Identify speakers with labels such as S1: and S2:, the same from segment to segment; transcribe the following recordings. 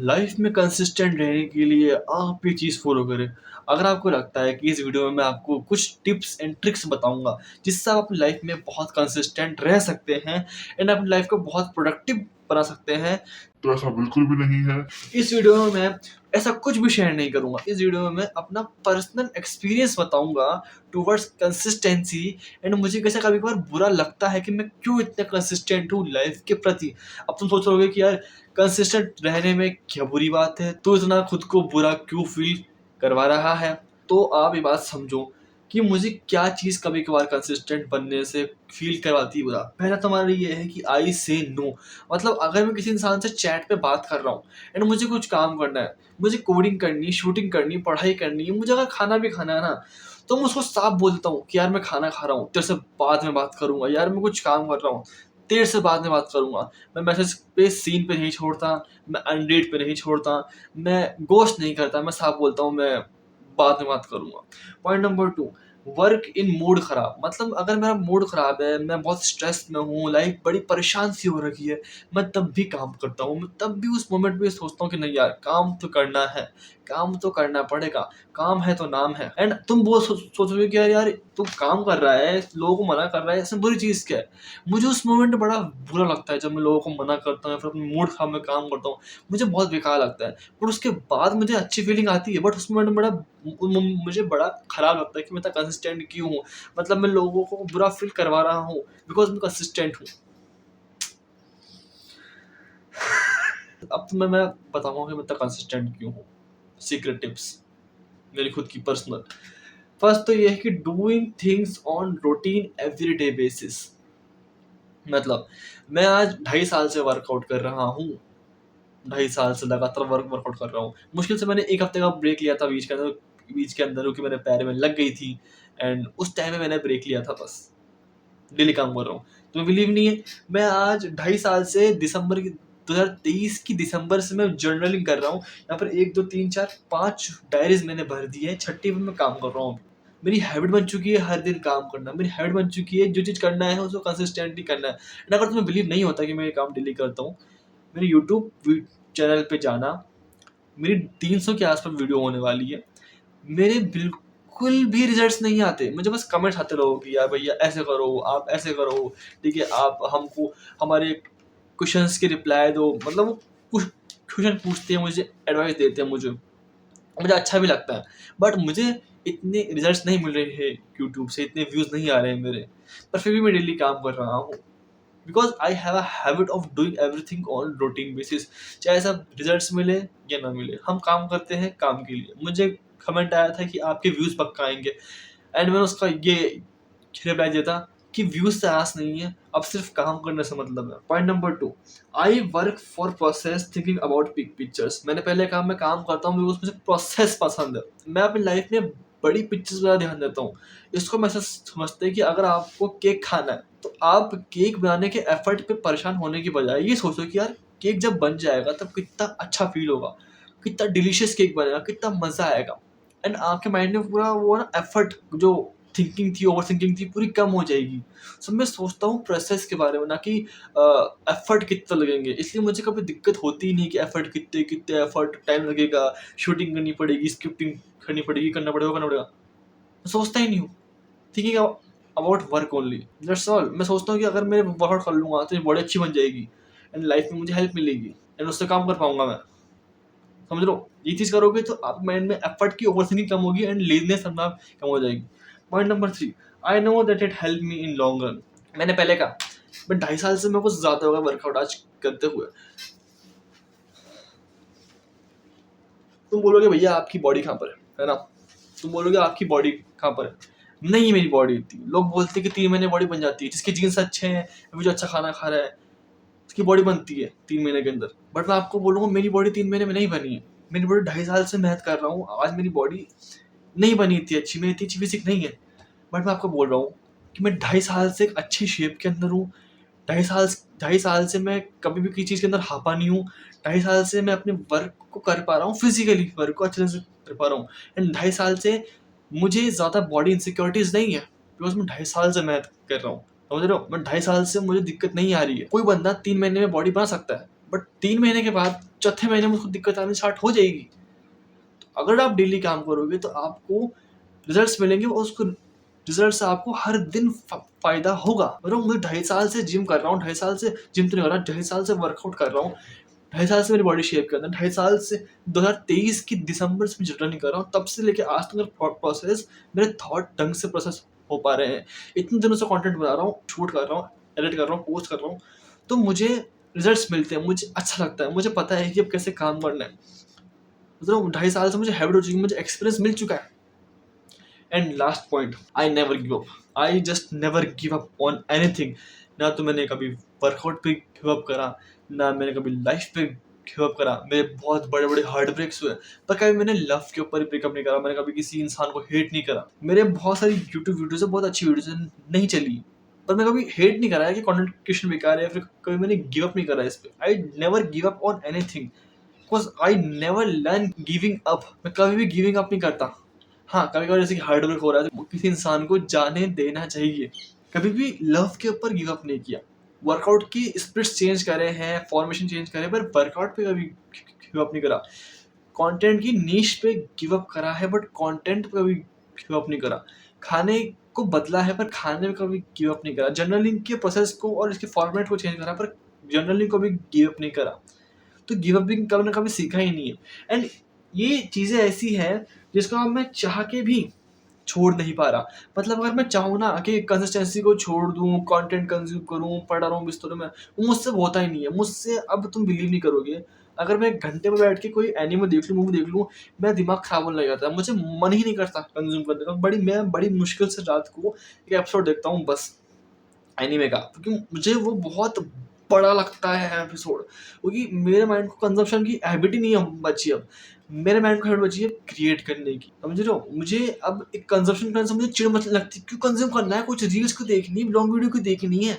S1: Life में consistent रहने के लिए आप ये चीज़ फ़ॉलो करें। अगर आपको लगता है कि इस वीडियो में मैं आपको कुछ टिप्स एंड ट्रिक्स बताऊँगा, जिससे आप अपनी लाइफ में बहुत कंसिस्टेंट रह सकते हैं एंड अपनी लाइफ को बहुत प्रोडक्टिव बना सकते हैं,
S2: तो ऐसा बिल्कुल भी नहीं है।
S1: इस वीडियो में मैं ऐसा कुछ भी शेयर नहीं करूँगा। इस वीडियो में मैं अपना पर्सनल एक्सपीरियंस बताऊँगा टुवर्ड्स कंसिस्टेंसी एंड मुझे कैसे कभी-कभार बुरा लगता है कि मैं क्यों इतना कंसिस्टेंट हूँ लाइफ़ के प्रति। अब तुम सोच रहे होगे कि यार कंसिस्टेंट रहने में क्या बुरी बात है? तू इतना खुद को बुरा क्यों फ़ील करवा रहा है? तो आप ये बात समझो कि मुझे क्या चीज़ कभी-कभार कंसिस्टेंट बनने से फ़ील करवाती है बुरा। पहला तो हमारा ये है कि आई से नो, मतलब अगर मैं किसी इंसान से चैट पे बात कर रहा हूँ एंड मुझे कुछ काम करना है, मुझे कोडिंग करनी है, शूटिंग करनी है, पढ़ाई करनी है, मुझे अगर खाना भी खाना है ना, तो मैं उसको साफ बोल देता हूँ कि यार मैं खाना खा रहा हूँ, तेरे से बाद में बात करूँगा, यार मैं कुछ काम कर रहा हूँ, देर से बाद में बात करूँगा। मैं मैसेज पे सीन पे नहीं छोड़ता, मैं अनरीड पे नहीं छोड़ता, मैं घोस्ट नहीं करता, मैं साफ बोलता हूँ मैं बाद में बात करूँगा। Point number 2, work in mood खराब, मतलब अगर मेरा मूड खराब है, मैं बहुत स्ट्रेस में हूँ, लाइफ बड़ी परेशान सी हो रखी है, मैं तब भी काम करता हूँ। मैं तब भी उस मोमेंट पे सोचता हूँ कि नहीं यार काम तो करना है, काम तो करना पड़ेगा, काम है तो नाम है। एंड तुम वो सोचोगे कि यार यार तू काम कर रहा है, लोगों को मना कर रहा है, इसमें बुरी चीज़ क्या है? मुझे उस मोमेंट में बड़ा बुरा लगता है जब मैं लोगों को मना करता हूँ या फिर अपने मूड खराब में काम करता हूँ, मुझे बहुत बेकार लगता है। बट उसके बाद मुझे अच्छी फीलिंग आती है, बट उस मोमेंट में मुझे बड़ा खराब लगता है कि मैं इतना कंसिस्टेंट क्यों हूँ? मतलब मैं लोगों को बुरा फ़ील करवा रहा हूँ बिकॉज़ मैं कंसिस्टेंट हूँ। अब तुम्हें मैं बताऊँगा कि मैं इतना कंसिस्टेंट क्यों हूँ। सीक्रेट टिप्स मेरी खुद की पर्सनल। फर्स्ट तो ये है कि doing things on routine everyday basis, मतलब मैं आज 2.5 साल से वर्कआउट कर रहा हूँ। 2.5 साल से लगातार वर्कआउट कर रहा हूँ। मुश्किल से मैंने 1 हफ्ते का ब्रेक लिया था बीच के अंदर क्योंकि मेरे पैर में लग गई थी एंड उस टाइम में मैंने ब्रेक लिया था बस। डेली काम कर रहा हूँ। तुम्हें बिलीव नहीं है, मैं आज 2.5 साल से 2023 की दिसंबर से मैं जर्नलिंग कर रहा हूँ। यहाँ पर 1, 2, 3, 4, 5 डायरीज़ मैंने भर दी है, छठी पे मैं काम कर रहा हूँ अभी। मेरी हैबिट बन चुकी है हर दिन काम करना, मेरी हैबिट बन चुकी है जो चीज़ करना है उसको कंसिस्टेंटली करना है। एंड अगर तुम्हें बिलीव नहीं होता कि मैं ये काम डेली करता हूँ, मेरे यूट्यूब चैनल पे जाना, मेरी 300 के आस-पास वीडियो होने वाली है। मेरे बिल्कुल भी रिजल्ट्स नहीं आते, मुझे बस कमेंट्स आते लोगों की, यार भैया ऐसे करो, आप ऐसे करो, ठीक है? आप हमको हमारे क्वेश्चंस के रिप्लाई दो, मतलब वो कुछ क्वेश्चन पूछते हैं मुझे, एडवाइस देते हैं मुझे। मुझे अच्छा भी लगता है, बट मुझे इतने रिजल्ट्स नहीं मिल रहे हैं यूट्यूब से, इतने व्यूज़ नहीं आ रहे हैं मेरे, पर फिर भी मैं डेली काम कर रहा हूँ। Because I have a habit of doing everything on routine basis, चाहे सब रिजल्ट्स मिले या ना मिले, हम काम करते हैं काम के लिए। मुझे कमेंट आया था कि आपके व्यूज़ पक्का आएँगे एंड मैंने उसका ये रिप्लाई दिया था कि व्यूज़ से आस नहीं है, अब सिर्फ काम करने से मतलब है। Point number 2, I work for process thinking about big pictures. मैंने पहले कहा मैं काम करता हूँ बिकॉज़ मुझे प्रोसेस पसंद है। मैं अपनी लाइफ़ में बड़ी पिक्चर्स पे ज़्यादा ध्यान देता हूँ। इसको मैं ऐसा समझते हैं कि अगर आपको केक खाना है, तो आप केक बनाने के एफर्ट पे परेशान होने की बजाय ये सोचो कि यार केक जब बन जाएगा तब कितना अच्छा फ़ील होगा, कितना डिलीशियस केक बनेगा, कितना मज़ा आएगा। एंड आपके माइंड में पूरा वो ना एफर्ट जो थिंकिंग थी, ओवरथिंकिंग थी, पूरी कम हो जाएगी। सो मैं सोचता हूँ प्रोसेस के बारे में, ना कि एफर्ट कितना लगेंगे। इसलिए मुझे कभी दिक्कत होती ही नहीं कि एफर्ट कितने कितने एफर्ट टाइम लगेगा, शूटिंग करनी पड़ेगी, स्क्रिप्टिंग करनी पड़ेगी, करना पड़ेगा, करना पड़ेगा। मैं सोचता ही नहीं हूँ। Thinking about work only, that's all. मैं सोचता हूँ कि अगर मैं वर्कआउट कर लूँगा तो ये बॉडी अच्छी बन जाएगी एंड लाइफ में मुझे हेल्प मिलेगी एंड उससे काम कर पाऊँगा मैं। समझ लो, ये चीज़ करोगे तो आपके माइंड में एफर्ट की ओवरथिंकिंग कम होगी एंड लेज़ीनेस अपना आप कम हो जाएगी। Point number 3, I know that it help me in long run. मैंने पहले कहा, मैं 2.5 साल से मेरे को ज़्यादा हो गया वर्कआउट आज करते हुए। तुम बोलोगे भैया आपकी बॉडी कहाँ पर है ना? तुम बोलोगे आपकी बॉडी कहाँ पर है? नहीं मेरी बॉडी इतनी, लोग बोलते हैं कि 3 महीने बॉडी बन जाती है, जिसके जीन्स अच्छे हैं, वो जो अच्छा खाना खा रहा है, उसकी बॉडी बनती है 3 महीने के अंदर। बट मैं आपको बोलूँगा मेरी बॉडी 3 महीने में नहीं बनी है। मेरी बॉडी 2.5 साल से मेहनत कर रहा हूँ, आज मेरी बॉडी नहीं बनी इतनी अच्छी, मेरी इतनी अच्छी फिज़िक नहीं है। बट मैं आपको बोल रहा हूँ कि मैं 2.5 साल से एक अच्छी शेप के अंदर हूँ। 2.5 साल से मैं कभी भी किसी चीज़ के अंदर हापा नहीं हूँ। 2.5 साल से मैं अपने वर्क को कर पा रहा हूँ, फिज़िकली वर्क को अच्छे से कर पा रहा हूँ एंड 2.5 साल से मुझे ज़्यादा बॉडी इनसिक्योरिटीज़ नहीं है, बिकॉज़ मैं 2.5 साल से मेहनत कर रहा हूँ। समझ रहे हो? मैं 2.5 साल से मुझे दिक्कत नहीं आ रही है। कोई बंदा 3 महीने में बॉडी बना सकता है, बट 3 महीने के बाद चौथे महीने में उसको दिक्कत आनी स्टार्ट हो जाएगी। तो अगर आप डेली काम करोगे तो आपको रिजल्ट्स मिलेंगे और उसको रिजल्ट से आपको हर दिन फायदा होगा। मतलब मैं 2.5 साल से जिम कर रहा हूँ, 2.5 साल से जिम तो नहीं कर रहा, 2.5 साल से वर्कआउट कर रहा हूँ, 2.5 साल से मेरी बॉडी शेप कर रहा है, 2.5 साल से 2023 की दिसंबर से मैं रनिंग कर रहा हूँ, तब से लेके आज तक मेरा थॉट प्रोसेस, मेरे थॉट ढंग से प्रोसेस हो पा रहे हैं। इतने दिनों से कंटेंट बना रहा हूँ, शूट कर रहा हूँ, एडिट कर रहा हूँ, पोस्ट कर रहा हूँ, तो मुझे रिजल्ट्स मिलते हैं, मुझे अच्छा लगता है, मुझे पता है कि अब कैसे काम करना है। मतलब 2.5 साल से मुझे हैबिट हो चुकी है, मुझे एक्सपीरियंस मिल चुका है। And last point, I never give up. I just never give up on anything. ना तो मैंने कभी वर्कआउट पे गिव अप करा, ना मैंने कभी लाइफ पे गिव अप करा। मेरे बहुत बड़े बड़े हार्ट ब्रेक्स हुए, पर कभी मैंने लव के ऊपर ब्रेकअप नहीं करा, मैंने कभी किसी इंसान को हेट नहीं करा। मेरे बहुत सारी यूट्यूब वीडियोज है, बहुत अच्छी वीडियोज नहीं चली, पर मैं कभी हेट नहीं करा है कि कंटेंट क्रिएशन बेकार है, या फिर कभी मैंने गिव अप नहीं करा इस पे। I never give up on anything because I never learn giving up. मैं कभी भी गिविंग अप नहीं करता। हाँ, कभी-कभार जैसे कि हार्ट ब्रेक हो रहा है तो किसी इंसान को जाने देना चाहिए। कभी भी लव के ऊपर गिव अप नहीं किया। वर्कआउट की स्प्लिट्स चेंज करे हैं, फॉर्मेशन चेंज करे, पर वर्कआउट पे कभी गिव अप नहीं करा। कंटेंट की नीश पे गिव अप करा है, बट कंटेंट पे कभी गिव अप नहीं करा। खाने को बदला है, पर खाने में कभी गिव अप नहीं करा। जर्नलिंग के प्रोसेस को और इसके फॉर्मेट को चेंज करा, पर जर्नलिंग को भी गिव अप नहीं करा। तो गिव अप भी कभी ना कभी सीखा ही नहीं है। एंड ये चीज़ें ऐसी हैं जिसको अब मैं चाह के भी छोड़ नहीं पा रहा। मतलब अगर मैं चाहूँ ना कि कंसिस्टेंसी को छोड़ दूँ, कंटेंट कंज़्यूम करूँ, पड़ा रहूँ बिस्तर में, वो मुझसे होता ही नहीं है। मुझसे अब तुम बिलीव नहीं करोगे, अगर मैं एक घंटे में बैठ के कोई एनीमे देख लूँ, मूवी देख लूँ, मेरा दिमाग खराब होने लग जाता है। मुझे मन ही नहीं करता कंज़्यूम करने का। मैं बड़ी मुश्किल से रात को एक एपिसोड देखता हूँ बस, एनीमे का, क्योंकि मुझे वो बहुत बड़ा लगता है एपिसोड, क्योंकि मेरे माइंड को कंजम्पशन की हैबिट ही नहीं है बची अब। मेरे माइंड को हैबिट बची है क्रिएट करने की, समझ रहे हो? मुझे अब एक कंजम्पशन करने से मुझे चिढ़ मच लगती है। क्यों कंज्यूम करना है? कुछ रील्स क्यों देखनी है, लॉन्ग वीडियो क्यों देखनी है?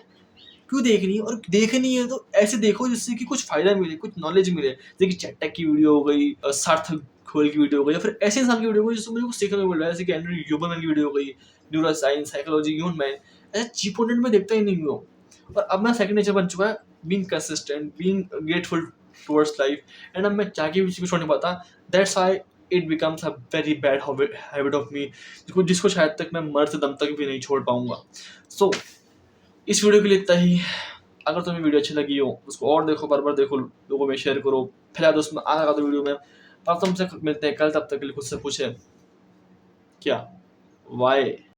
S1: क्यों देखनी है? और देखनी है तो ऐसे देखो जिससे कि कुछ फायदा मिले, कुछ नॉलेज मिले। जैसे कि चैटक की वीडियो हो गई, सार्थक खोल की वीडियो हो गई, या फिर ऐसे इंसान की वीडियो हो गई जिससे मुझे कुछ सीखने को मिल रहा है, जैसे कि एंड्रयू ह्यूबरमैन की वीडियो हो गई, neuro science, psychology, human mind. ऐसे चीप कंटेंट में देखता ही नहीं हूँ। और अब मेरा सेकंड नेचर बन चुका है being consistent, being grateful towards life. And अब मैं चाह के भी किसी को छोड़ नहीं पाता। That's why it becomes a very bad habit of me, जिसको शायद तक मैं मर से दम तक भी नहीं छोड़ पाऊंगा। सो इस वीडियो के लिए इतना ही। अगर तुम्हें वीडियो अच्छी लगी हो उसको और देखो, बार बार देखो, लोगों में शेयर करो, फैला दो उसमें आगा दो वीडियो में। अब तुमसे मिलते हैं कल, तब तक के लिए खुद से पूछे क्या, वाई।